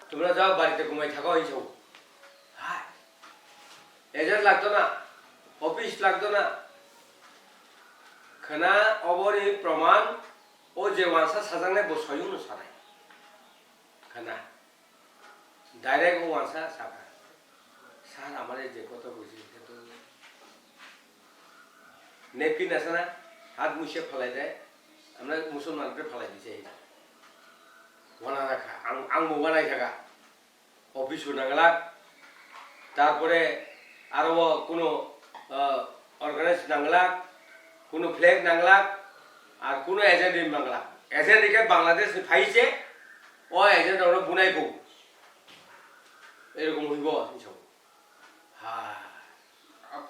তোমরা যাও বাড়িতে ঘুমাই থাকো এইসব হ্যাঁ এজেন্ট লাগতো না অফিস লাগতো না খানা অবরি প্রমাণ ও যে ওয়ানসা সাজানে বসয়ুনো সারাই খানা ডাইরেক্ট ও ওয়ানসা সাকা স্যার আমার যে কথা বলছি কিন্তু নেপকিন আছে না হাত মুছে ফেলাই দেয় আমরা মুসলমানকে ফেলাই দিছি এই বানা রাখা আংবো বানাই থাকা অফিস নাংলা তারপরে আরো কোনো অর্গানাইজ নাংলা কোনো ফ্ল্যাগ নাংলা আর কোনো এজেন্ট নাংলা এজেন্টকে বাংলাদেশ ফাইছে ও এজেন্ট আমরা বুনাইবো এরকম হইব সব হ্যাঁ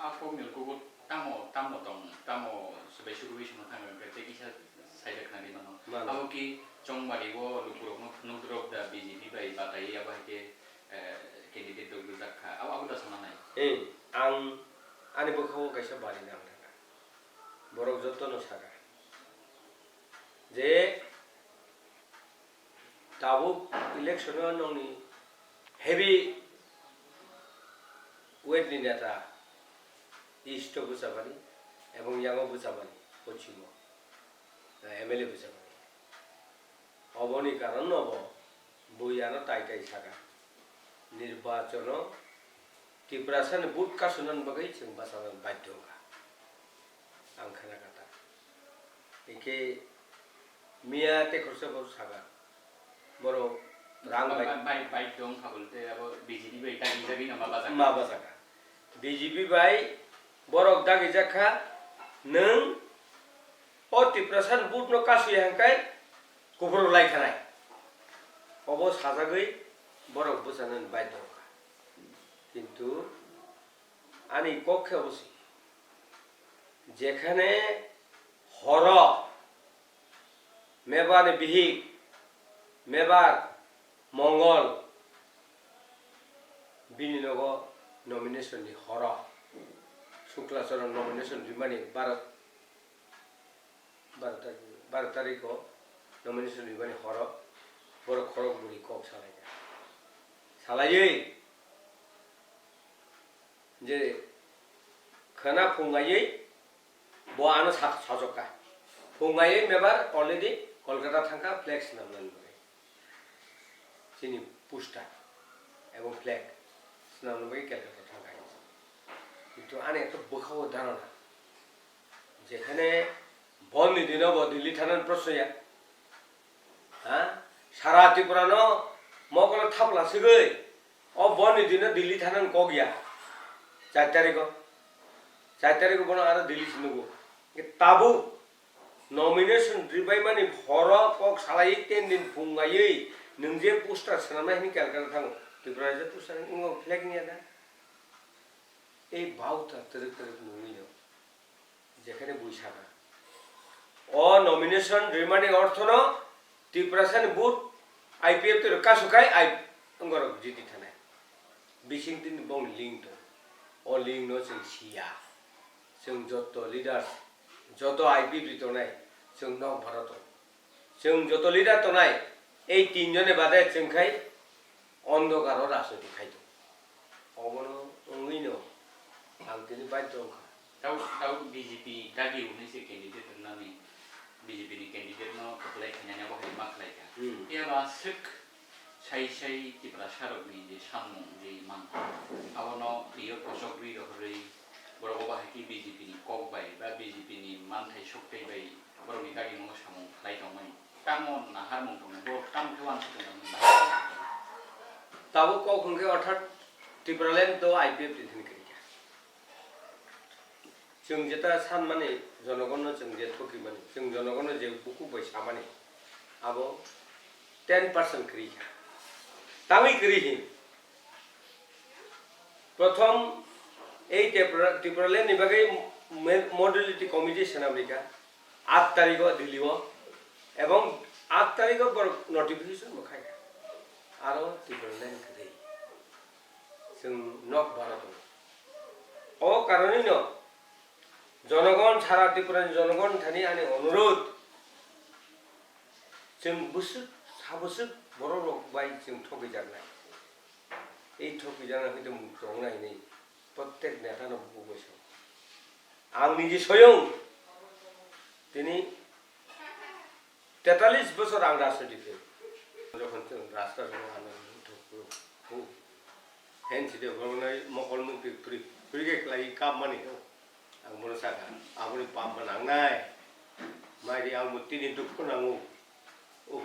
আপু মিলকুগো তামো তামো সবাই শুরু হইছে না থাঙ্গা তে কিসা সাইডে খানি মানো আবো কি চংবাড়িগো লুকুরক নুদ্রক দা বিজেপি বাই বাতাই আবাকে ক্যান্ডিডেট দগু জাখা আবো দা সানা নাই आं आंनि बोखाव गायसा बारि नाम थाङा बरक जतन सागा जे दाबो इलेक्शनाव नंनि हेभि वेटनि नेता इस्ट बुजाबानि एवं यांग बुजाबानि पश्चिम एमएलए बुजाबानि अबनि कारण अब बयानो टाइटाइ सागा निर्वाचन Tiprasan but kasunan bagai ceng basaran bajoga. Angkana kata. Ike mia te khursa baru saga. Boro rang bai dong kabulte abo BJP bai tagi jagi nama bazaga. Ma bazaga. BJP bai borok dagi jakha neng o Tiprasan but no kasu hangkai kubur lai khanai. Obo sajagai borok busanan bajoga. কিন্তু আনি কক্ষে বসি যেখানে হর মেবারে বিহিক মেবার মঙ্গল বিনিনগ nomination হর Shuklacharan nomination বিমানি 12 তারিখ nomination বিমানি হর বড় খরক বুড়ি cock সালাই যে খানা ফুঙ্গাইयै বআনো সাজকা ফুঙ্গাইयै মেবার অলরেডি কলকাতা থাকা ফ্ল্যাক্স নামনান বলে চিনি পোস্টার এবং ফ্ল্যাগ নামনান বলে কলকাতা থাকা কিন্তু আনে একটা বোখাও ধারণা যেখানে বন দিন দিল্লি থানার প্রশ্নয়া হ্যাঁ সারা ত্রিপুরানো মকল থাপলাসিগৈ ও বন দিন দিল্লি থানান কগিয়া 4 तारिख बना आरो दिल्ली सिनुगो ताबो नमिनेशन रिबाय माने हर कक सालायै 10 दिन फुंगायै नों जे पोस्टार सनामा हिनि कलकाता थाङो त्रिपुरा जे पोस्टार इंगो फ्लैग निया दा এই বাউটা তরে তরে নুইনো যেখানে বৈশাখা ও নমিনেশন রিমান্ডিং অর্থন ত্রিপুরাসান বুট আইপিএফ তে কাসুকাই আই अंगर জিতি থানায় বিসিং দিন বং link O ling no sing sia, sing joto leaders, joto IPP tonai, sing no barato, sing joto leader tonai, 3 jone badai sing kai, ondo karo raso dikai tu. Omono ungino, angtini baik tu. Tahu BJP tadi uni si candidate nani, BJP ni candidate no keplek hanya bahwa maklek ya. Ia masuk Sai Tipura Sharok ni di Samung di Mang. Awono dia kosok beri dohri. Berapa bahaki BJP ni kokbai, bah BJP ni mantai soktai bai. Berapa ni kaki mau Samung lai tomai. Kamu nahar mung tomai. Berapa kamu kawan tu tomai. Tahu kau kungke orthat Tipraland to IPF di sini kerja. Jeng jeta san mane jonogono jeng jet thoki mane. Jeng jonogono je buku paisa mane. Abo 10% kerja. তামি করিহি প্রথম এই ত্রিপুরাল্যান্ড বিভাগে modality committee সেনাবাহিনী 8 তারিখ দিল্লি এবং 8 তারিখ notification মখাই আরো ত্রিপুরাল্যান্ড করে जों नक भारत ও কারণে ন জনগণ সারা ত্রিপুরার জনগণ থানি আনি অনুরোধ जों বুসু साबोसो बर' रक बाय जों थगैजानाय এই थगैजानाय হইতে মুক্ত হনাयনি প্রত্যেক নেতানো বুবৈছো आं निजे स्वयं তিনি 43 বছর आं राजनीति যখন রাস্তা हेनसिदे भरनाय मकल मुक्ति तुरिगे क्लाई काम मानि आं मनसागा आबुनि पाम बनांनाय माइदि आं मुतिनि दुख नांगौ ओ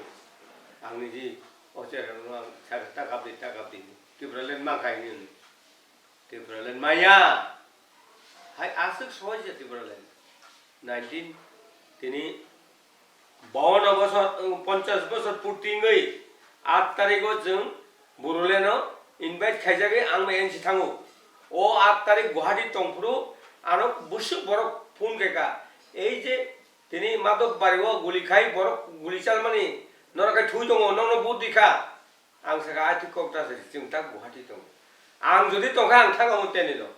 आं निजे अचेरनो आं ताकाबदि Tipraland मा खायनि Tipraland माया हाय आसुक सहज Tipraland 19 তিনি 52 বছর 50 বছর पूर्तिङै 8 तारिखआव जों बर'लेण्डआव इनभाइट खायजागे आं एनसि थाङो ओ 8 तारिख गुवाहाटी तंफ्रु आरो बुसु बरक फुन गेगा এই যে তিনি মাদক বাড়িও গুলি খাই বরক গুলি চালমানি নরকাय थुइ दङ नंनो बुद्धिखा आं सागा आथि कक्टासे जों ता गुवाहाटी दङ आं जुदि तंखा आं थाङामो तेनि दं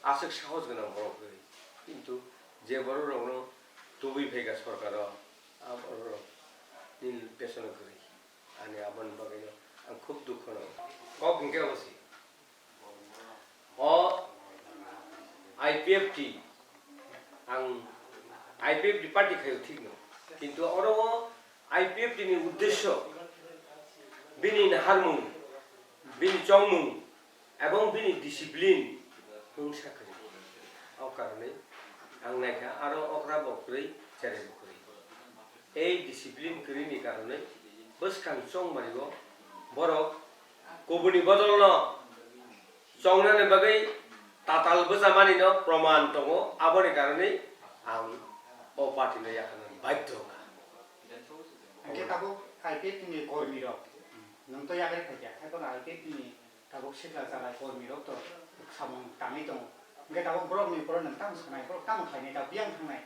आसुक साहस गोनां बरक किन्तु जे बर रंनो तुबि फैगा सरकार आ बर नील पेशन करि आनि आबन बगैनो आं खूब दुख न कब हिंगे बसि ओ आईपीएफटी आं आईपीएफटी पार्टी खायो ठीक न किन्तु अरो आईपीएफटी नि उद्देश्य बिनि हारमु बिनि चंमु एवं बिनि डिसिप्लिन हिंसा करि औ कारणे आं नायखा आरो अक्रा बक्रै जेरै बक्रै এই ডিসিপ্লিন করিনি কারণে বসকান চং মারিব বরক गुबुननि बदल चंनानै बागै ताताल बजामानि न प्रमाण दङ आबनि कारणे आं ओ पार्टीनो याखान बाध्य angke tabuk IPF ni kormi rok nang to yakai khaja thako na IPF ni tabuk sikla jara kormi rok to samong tami dong angke tabuk borok ni borok nang tam sanai borok tam khaini ta biang thangnai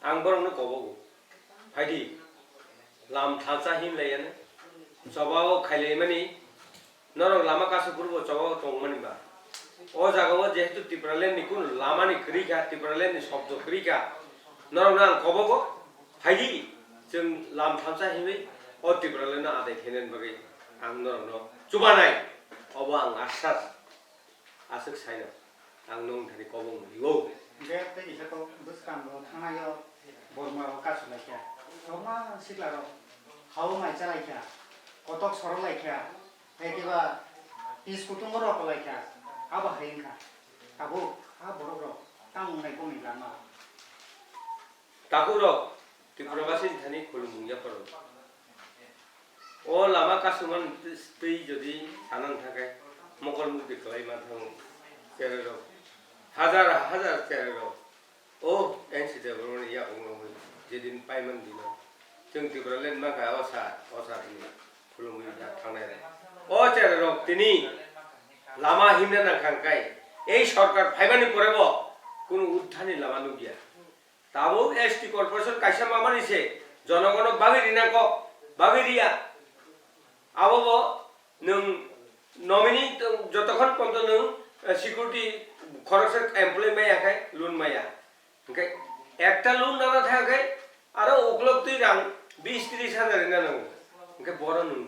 आं बरंनो कबगौ फायदि लाम थांसा him लायानो जबाव खायलायमानि नरक लामा कासुपुरबो जबाव दंमानिबा ओ जागाव जेहेतु Tipraland निकुन लामानि खरिखा Tipraland नि शब्द खरिखा नरक आं कबगौ फायदि जों लाम थांसा हिमै ओ Tipraland आदाय खेनेन बगै आं नरकनो जुबानाय अब आं आश्वास आसुक साइनो आं नंथानि कबगौ मोनिगौ bे te isa to buskan ro thanayo borma ro kasulaikia roma sikla ro hau mai chalaikia kotok sorolaikia ekiba is kutung ro kolaikia aba hainka tabu a borok ro tamung nai komi lama ताकुरक Tiprabasin thani khulumungya paro o lama kasuman tei jodi sanan thakai mokol mukti khlai ma thang cherero হাজার হাজার চেয়ারও ও NC দেবরমনি ইয়া উংলমই যেদিন পাইমান দিন जों Tipraland मा गाव असा हिनि खुलुमुय जा थांनाय ओ চেয়ারক তিনি লামা হিমনা নাখাंखाय এই সরকার ফাইবানি পরেব কোন উদ্ধানি লামা নুগিয়া তাবো এসটি কর্পোরেশন কাইসা মামানিছে জনগণ বাগিরিনা ক বাগিরিয়া আবো नों नमिनि যতক্ষণ পর্যন্ত नों सिकिउरिटी खरस एमप्लय माया खाय लोन माया ओंखाय एकटा लोन दाना थाखाय आरो उपलब्धि रां 20-30 हाजार ना नांगौ ओंखाय बर' नों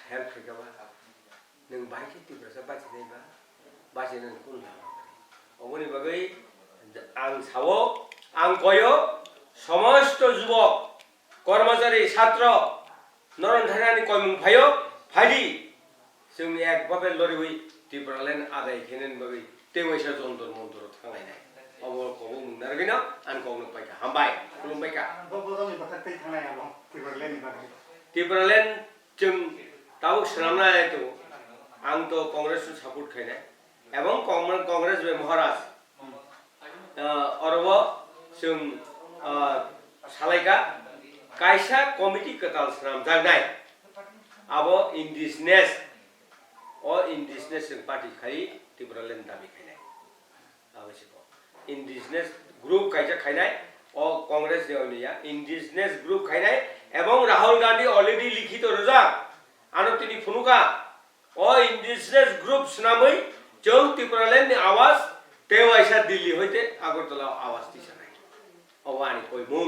हेल्प खायगाबा नों बायके Tipraland बाचिनायबा बाचिनाय कोन लामा अबनि बागै आं सावो आं कयो समस्त युवक कर्मचारी छात्र नरनथानानि कयमुं फायो फायदि जों एकभाबे लरिबै Tipraland आदाय खेनेन बागै तेवैसा जन्दर मन्दर थांलायनाय अबल कबो मुनारगिना आन कौनो पाइका हामबाय खुलुमबायका बोबोदनि बाथाय थांनाय आलो Tipraland नि बागै Tipraland जों ताव सनामनाय तो आं तो कांग्रेस सपोर्ट खायनाय एवं कांग्रेस बे महाराज अरब जों सालायगा कायसा कमिटि कताल सनाम जानाय आबो इंडिजिनियास जों पार्टी खाय Tipraland दाबि खायनाय आवश्यक इंडिजिनियास ग्रुप खायजा खायनाय ओ कांग्रेस देवनिया इंडिजिनियास ग्रुप खायनाय एवं राहुल गांधी अलरेडी लिखित रोजा आनो तिनि फुनुका ओ इंडिजिनियास ग्रुप सुनामै जों Tipraland नि आवाज तेवाइसा दिल्ली होइते आगरतला आवाज दिसानाय अवानि कोइ मुं